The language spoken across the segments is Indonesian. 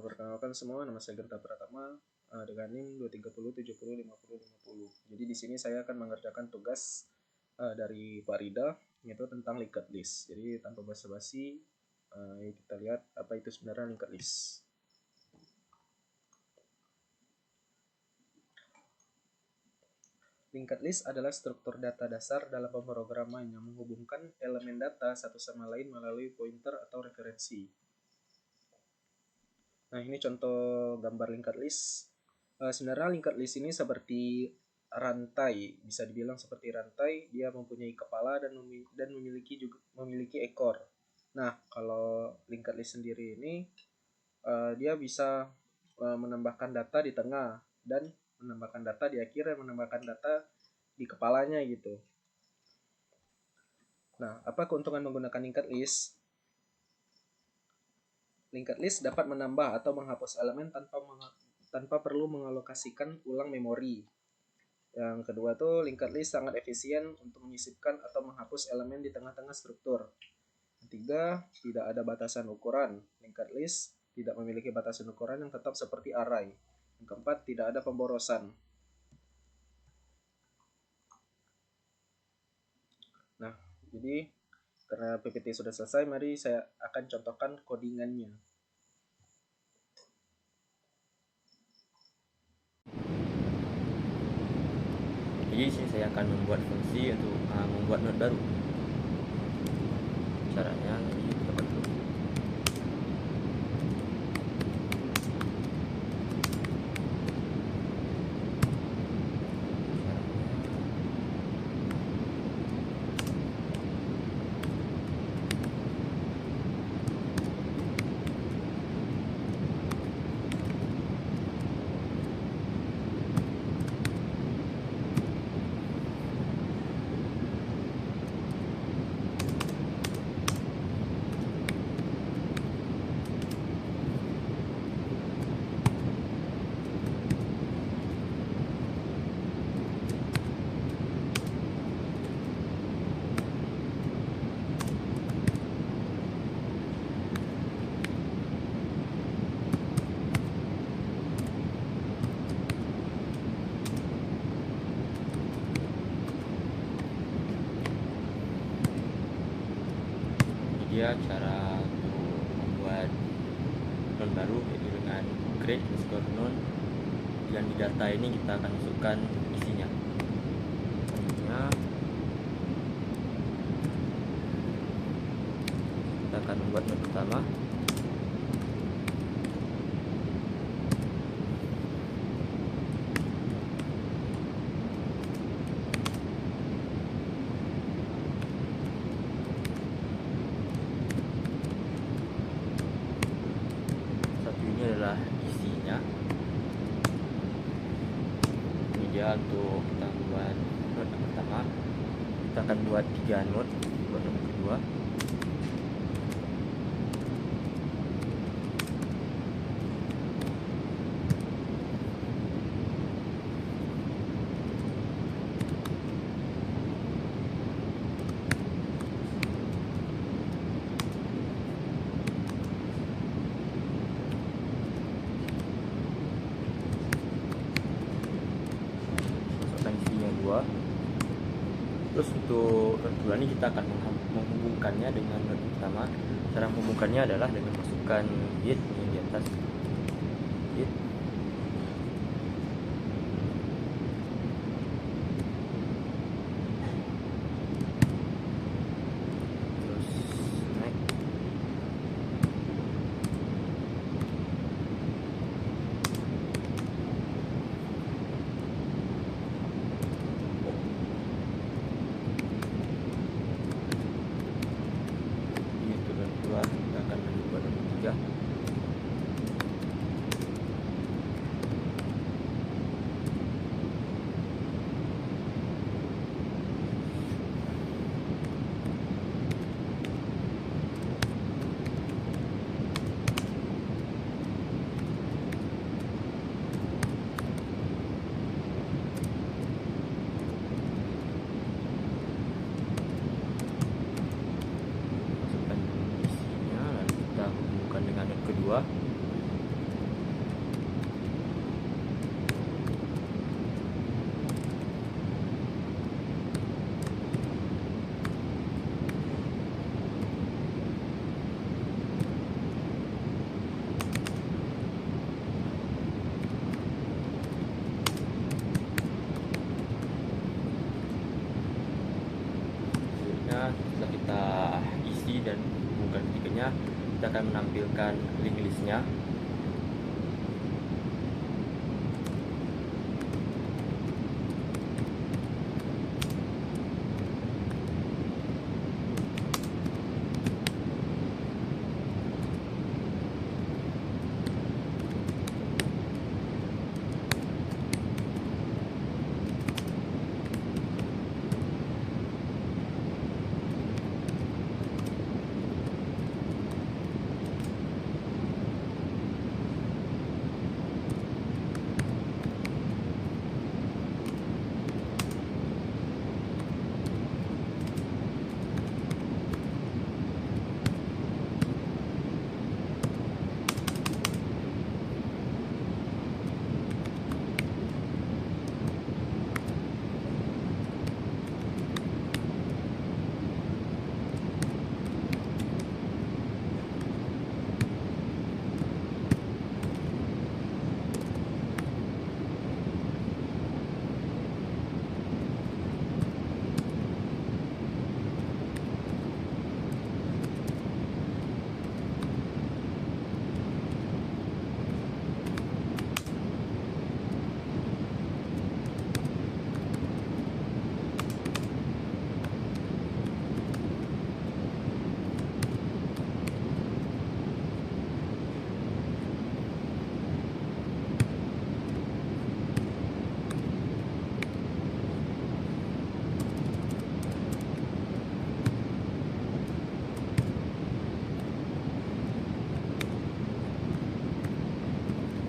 Perkenalkan semua, nama saya Genta Pratama dengan NIM 230705050. Jadi di sini saya akan mengerjakan tugas dari Pak Rida, yaitu tentang linked list. Jadi tanpa basa-basi, kita lihat apa itu sebenarnya linked list. Linked list adalah struktur data dasar dalam pemrograman yang menghubungkan elemen data satu sama lain melalui pointer atau referensi. Nah, ini contoh gambar linked list. Sebenarnya linked list ini seperti rantai, bisa dibilang seperti rantai. Dia mempunyai kepala dan memiliki ekor. Nah, kalau linked list sendiri ini dia bisa menambahkan data di tengah dan menambahkan data di akhir dan menambahkan data di kepalanya gitu. Nah, apa keuntungan menggunakan linked list? Linked list dapat menambah atau menghapus elemen tanpa perlu mengalokasikan ulang memori. Yang kedua tuh, linked list sangat efisien untuk menyisipkan atau menghapus elemen di tengah-tengah struktur. Ketiga, tidak ada batasan ukuran. Linked list tidak memiliki batasan ukuran yang tetap seperti array. Yang keempat, tidak ada pemborosan. Nah, jadi karena PPT sudah selesai, mari saya akan contohkan codingannya. Jadi di sini saya akan membuat fungsi untuk membuat node baru. Caranya ini dapat dulu. Dia cara untuk membuat node baru, yaitu dengan create underscore node, dan di data ini kita akan masukkan isinya. Selanjutnya kita akan membuat node pertama. Adalah isinya. Ini dia untuk kita buat node yang pertama. Kita akan buat 3 node buat node kedua. Terus untuk node kedua ini kita akan menghubungkannya dengan node pertama. Cara menghubungkannya adalah dengan masukkan git yang di atas git. Terus next. Kita akan membuat node 3. listnya.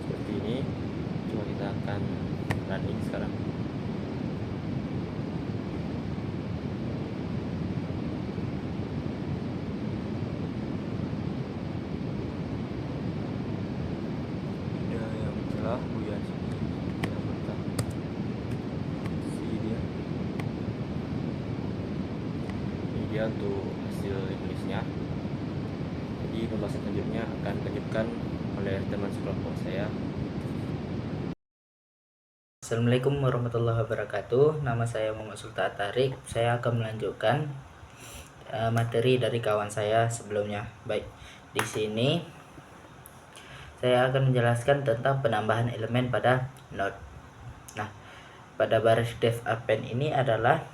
Seperti ini. Coba kita akan running sekarang. Ada yang telah buya sini kita bentar si dia. Ini dia untuk hasil Inggrisnya. Jadi pembahasan selanjutnya akan dilanjutkan oleh teman sekelompok saya. Assalamualaikum warahmatullahi wabarakatuh. Nama saya Muhammad Sultan Tarik. Saya akan melanjutkan materi dari kawan saya sebelumnya. Baik, di sini saya akan menjelaskan tentang penambahan elemen pada node. Nah, pada baris def append ini adalah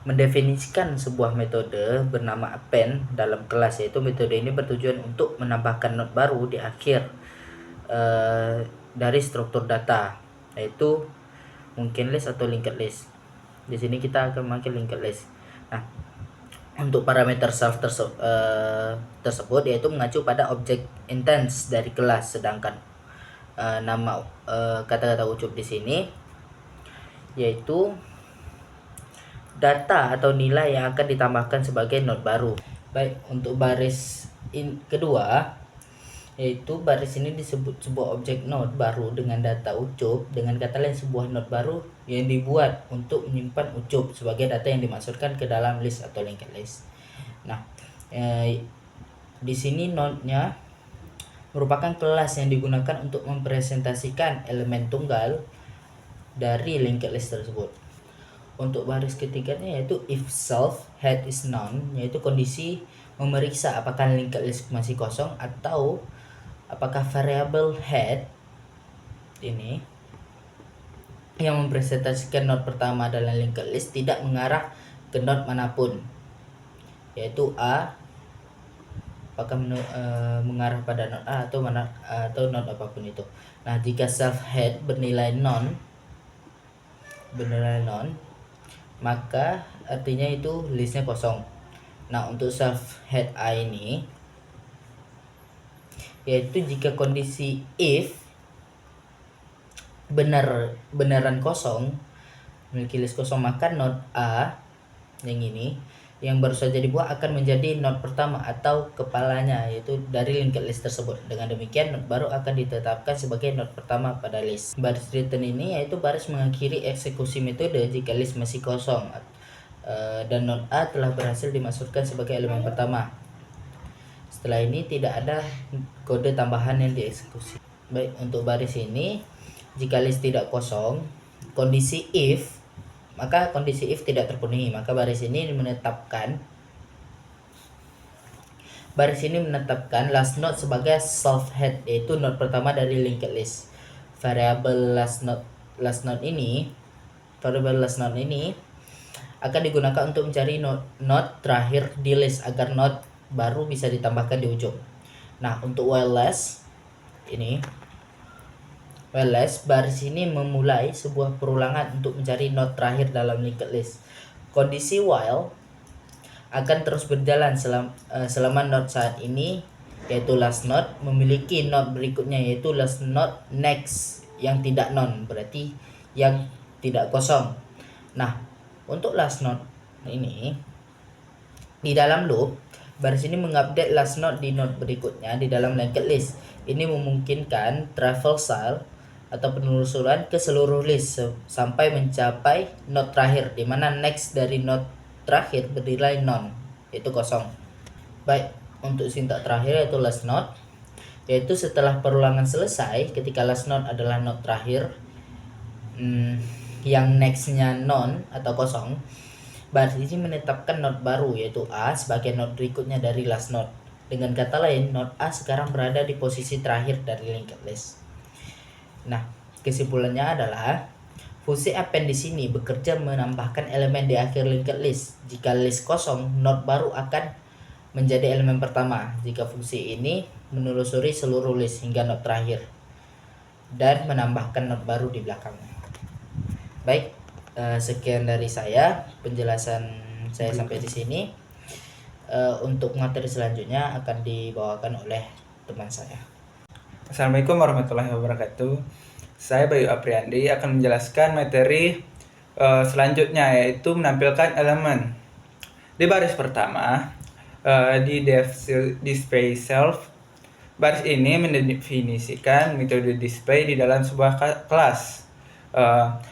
mendefinisikan sebuah metode bernama append dalam kelas, yaitu metode ini bertujuan untuk menambahkan node baru di akhir dari struktur data, yaitu mungkin list atau linked list. Di sini kita akan memakai linked list. Nah, untuk parameter self tersebut yaitu mengacu pada objek instance dari kelas, sedangkan nama kata-kata ucup di sini yaitu data atau nilai yang akan ditambahkan sebagai node baru. Baik, untuk baris kedua yaitu baris ini disebut sebuah objek node baru dengan data ucup, dengan kata lain sebuah node baru yang dibuat untuk menyimpan ucup sebagai data yang dimasukkan ke dalam list atau linked list. Nah, di sini node-nya merupakan kelas yang digunakan untuk mempresentasikan elemen tunggal dari linked list tersebut. Untuk baris ketiganya yaitu if self head is none, yaitu kondisi memeriksa apakah linked list masih kosong atau apakah variable head ini yang mempresentasikan node pertama dalam linked list tidak mengarah ke node manapun, yaitu A, apakah mengarah pada node A atau node apapun itu. Nah, jika self head bernilai non, maka artinya itu listnya kosong. Nah, untuk self head A ini yaitu jika kondisi if beneran kosong, memiliki list kosong, maka node A yang ini yang baru saja dibuat akan menjadi node pertama atau kepalanya, yaitu dari linked list tersebut. Dengan demikian node baru akan ditetapkan sebagai node pertama pada list. Baris return ini yaitu baris mengakhiri eksekusi metode jika list masih kosong dan node A telah berhasil dimasukkan sebagai elemen pertama. Setelah ini tidak ada kode tambahan yang dieksekusi. Baik, untuk baris ini jika list tidak kosong, kondisi if tidak terpenuhi, maka baris ini menetapkan Baris ini menetapkan last node sebagai self head, yaitu node pertama dari linked list. Variable last node ini akan digunakan untuk mencari node terakhir di list agar node baru bisa ditambahkan di ujung. Nah, untuk while last baris ini memulai sebuah perulangan untuk mencari node terakhir dalam linked list. Kondisi while akan terus berjalan selama node saat ini, yaitu last node, memiliki node berikutnya, yaitu last node next yang tidak non, berarti yang tidak kosong. Nah, untuk last node ini di dalam loop, baris ini mengupdate last node di node berikutnya di dalam linked list. Ini memungkinkan traversal atau penelusuran ke seluruh list sampai mencapai node terakhir, di mana next dari node terakhir bernilai non, yaitu kosong. Baik, untuk sintak terakhir yaitu last node, yaitu setelah perulangan selesai ketika last node adalah node terakhir yang nextnya non atau kosong, baris ini menetapkan node baru yaitu A sebagai node berikutnya dari last node. Dengan kata lain, node A sekarang berada di posisi terakhir dari linked list. Nah, kesimpulannya adalah fungsi append di sini bekerja menambahkan elemen di akhir linked list. Jika list kosong, node baru akan menjadi elemen pertama. Jika fungsi ini menelusuri seluruh list hingga node terakhir dan menambahkan node baru di belakangnya. Baik, sekian dari saya, penjelasan saya sampai di sini. Untuk materi selanjutnya akan dibawakan oleh teman saya. Assalamualaikum warahmatullahi wabarakatuh. Saya Bayu Apriandi akan menjelaskan materi selanjutnya, yaitu menampilkan elemen. Di baris pertama, di display self, baris ini mendefinisikan metode display di dalam sebuah kelas.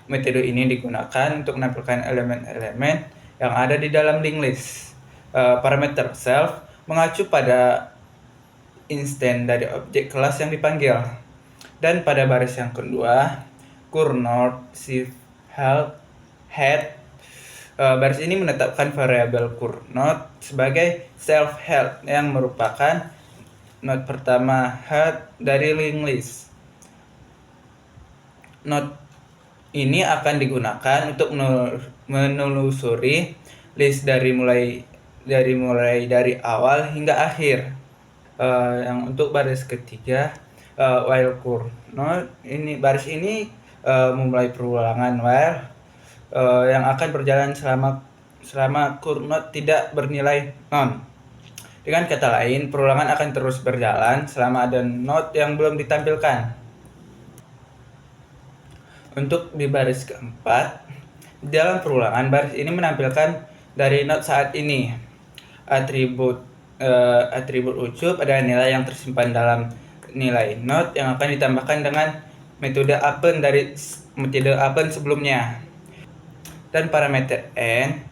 Metode ini digunakan untuk menampilkan elemen-elemen yang ada di dalam linked list. Parameter self mengacu pada instance dari objek kelas yang dipanggil. Dan pada baris yang kedua, cournode shift head, baris ini menetapkan variabel cournode sebagai self head yang merupakan node pertama head dari linked list. Node ini akan digunakan untuk menelusuri list dari awal hingga akhir. Yang untuk baris ketiga, while cournode ini, baris ini memulai perulangan while yang akan berjalan selama cournode tidak bernilai non. Dengan kata lain, perulangan akan terus berjalan selama ada node yang belum ditampilkan. Untuk di baris keempat, dalam perulangan baris ini menampilkan dari node saat ini. Atribut ucup adalah nilai yang tersimpan dalam nilai node yang akan ditambahkan dengan metode append sebelumnya. Dan parameter n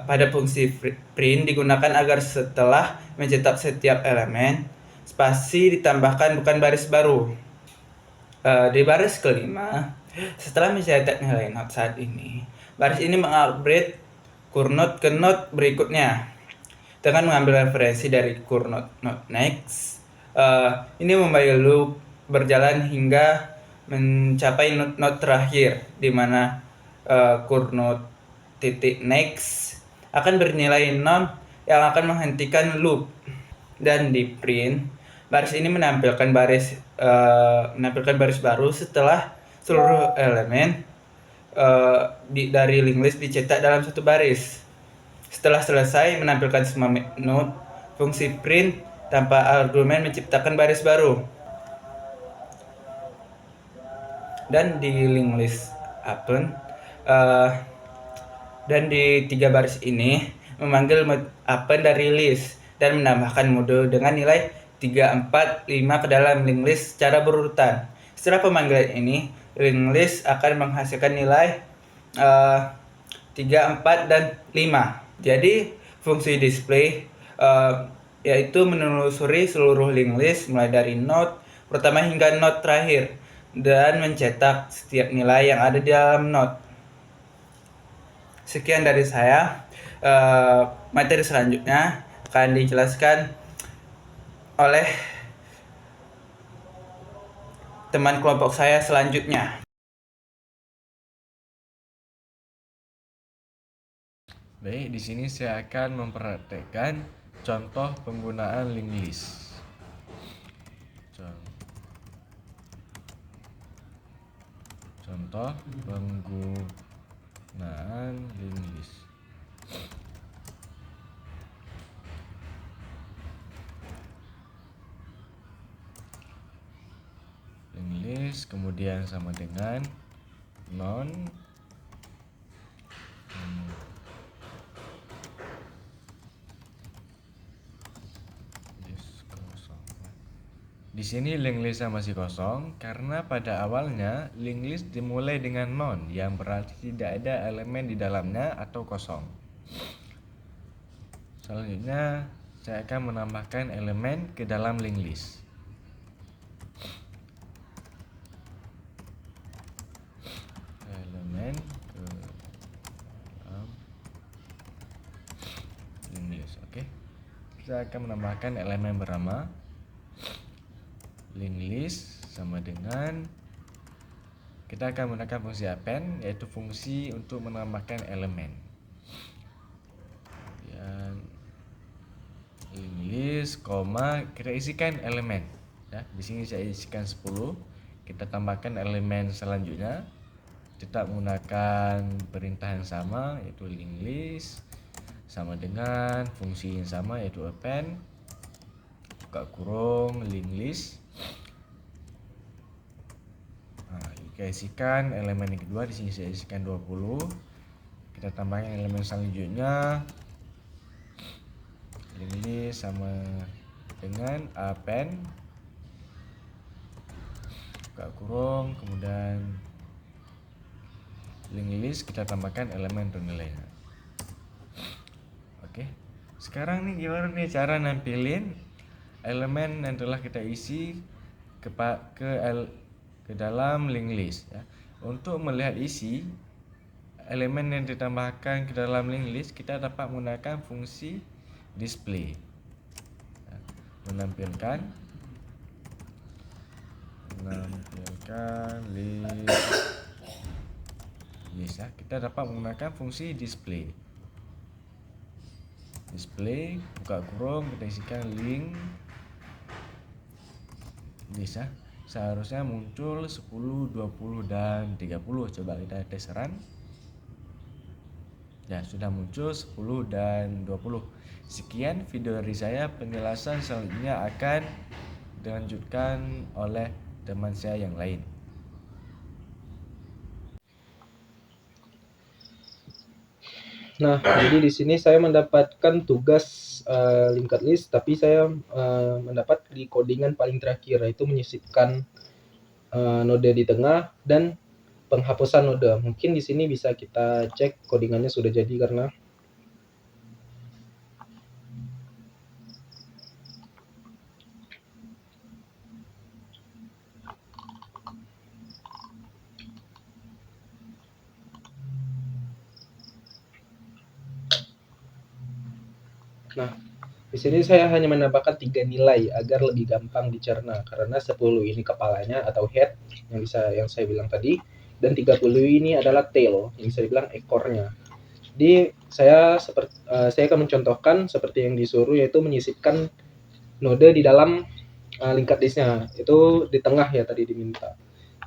pada fungsi print digunakan agar setelah mencetak setiap elemen, spasi ditambahkan bukan baris baru. Di baris kelima, setelah mencetak nilai node saat ini, baris ini mengupgrade cournode ke node berikutnya dengan mengambil referensi dari cournode node next. Ini membayar loop berjalan hingga mencapai node terakhir, di mana cournode titik next akan bernilai non yang akan menghentikan loop. Dan di print, baris ini menampilkan baris baru setelah seluruh elemen dari linked list dicetak dalam satu baris. Setelah selesai menampilkan semua node, fungsi print tanpa argumen menciptakan baris baru. Dan di linked list append, dan di tiga baris ini memanggil append dari list dan menambahkan mode dengan nilai 3, 4, 5 ke dalam linked list secara berurutan. Setelah pemanggilan ini, linked list akan menghasilkan nilai 3, 4, dan 5. Jadi fungsi display yaitu menelusuri seluruh linked list mulai dari node pertama hingga node terakhir dan mencetak setiap nilai yang ada di dalam node. Sekian dari saya. Materi selanjutnya akan dijelaskan oleh teman kelompok saya selanjutnya. Baik, di sini saya akan mempraktekkan contoh penggunaan linked list. Contoh penggunaan linked list. Linked list kemudian sama dengan non list kosong. Di sini linked listnya masih kosong karena pada awalnya linked list dimulai dengan non, yang berarti tidak ada elemen di dalamnya atau kosong. Selanjutnya saya akan menambahkan elemen ke dalam linked list. Elemen ke dalam linked list. Oke. Kita akan menambahkan elemen bernama linked list sama dengan kita akan menggunakan fungsi append, yaitu fungsi untuk menambahkan elemen. Dan linked list, kita isikan elemen. Ya, di sini saya isikan 10. Kita tambahkan elemen selanjutnya. Tetap menggunakan perintah yang sama, yaitu linked list sama dengan fungsi yang sama, yaitu append buka kurung linked list. Kita isikan elemen yang kedua, di sini saya isikan 20. Kita tambahkan elemen selanjutnya, linked list sama dengan append buka kurung, kemudian linked list kita tambahkan elemen untuk nilainya. Oke. Sekarang nih gimana nih cara nampilin elemen yang telah kita isi ke dalam linked list ya. Untuk melihat isi elemen yang ditambahkan ke dalam linked list, kita dapat menggunakan fungsi display. Ya, menampilkan list ya. Kita dapat menggunakan fungsi display buka kurung, kita isikan link list ya. Seharusnya muncul 10, 20 dan 30. Coba kita tes run. Ya, sudah muncul 10 dan 20. Sekian video dari saya. Penjelasan selanjutnya akan dilanjutkan oleh teman saya yang lain. Nah, jadi di sini saya mendapatkan tugas linked list, tapi saya mendapat di codingan paling terakhir, yaitu menyisipkan node di tengah dan penghapusan node. Mungkin di sini bisa kita cek codingannya sudah jadi karena nah, di sini saya hanya menambahkan 3 nilai agar lebih gampang dicerna, karena 10 ini kepalanya atau head yang saya bilang tadi, dan 30 ini adalah tail yang bisa dibilang ekornya. Jadi saya akan mencontohkan seperti yang disuruh, yaitu menyisipkan node di dalam linked listnya, itu di tengah ya tadi diminta.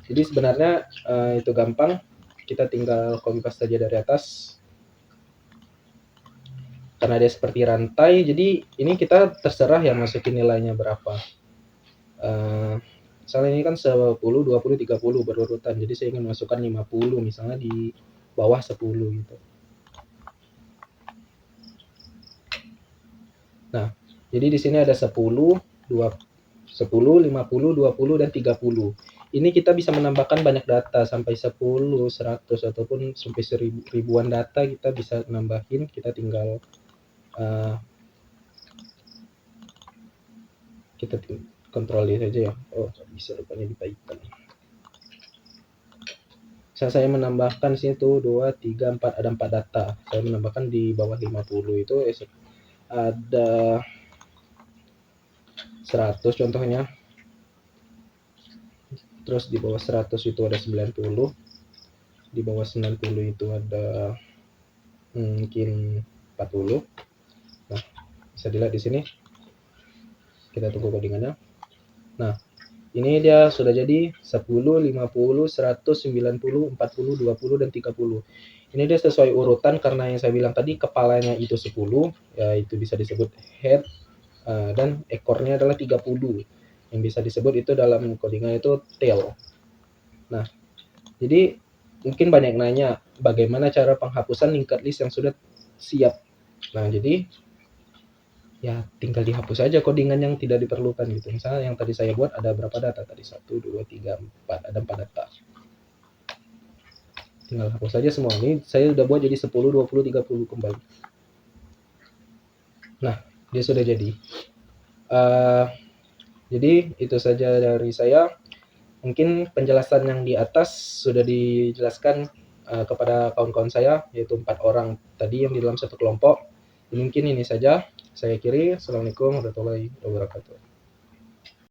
Jadi sebenarnya itu gampang, kita tinggal copy paste saja dari atas. Karena dia seperti rantai, jadi ini kita terserah ya masukin nilainya berapa. Misalnya ini kan 10, 20, 30 berurutan, jadi saya ingin masukkan 50 misalnya di bawah 10 gitu. Nah, jadi di sini ada 10, 50, 20 dan 30. Ini kita bisa menambahkan banyak data sampai 10, 100 ataupun sampai 1000 ribuan data kita bisa nambahin, kita tinggal kita kontrol saja ya. Oh, bisa rupanya di Python. Saya menambahkan sini tuh 2, 3, 4, ada 4 data. Saya menambahkan di bawah 50 itu ada 100 contohnya, terus di bawah 100 itu ada 90, di bawah 90 itu ada mungkin 40. Nah, bisa dilihat di sini. Kita tunggu codingannya. Nah, ini dia sudah jadi 10, 50, 100, 90, 40, 20, dan 30. Ini dia sesuai urutan karena yang saya bilang tadi kepalanya itu 10, ya itu bisa disebut head, dan ekornya adalah 30. Yang bisa disebut itu dalam codingan itu tail. Nah, jadi mungkin banyak nanya bagaimana cara penghapusan linked list yang sudah siap. Nah, jadi ya tinggal dihapus aja codingan yang tidak diperlukan gitu. Misalnya yang tadi saya buat ada berapa data tadi? 1, 2, 3, 4. Ada 4 data. Tinggal hapus saja semua. Ini saya udah buat jadi 10, 20, 30 kembali. Nah, dia sudah jadi. Jadi itu saja dari saya. Mungkin penjelasan yang di atas sudah dijelaskan kepada kawan-kawan saya, yaitu 4 orang tadi yang di dalam satu kelompok. Mungkin ini saja. Saya akhiri. Assalamualaikum warahmatullahi wabarakatuh.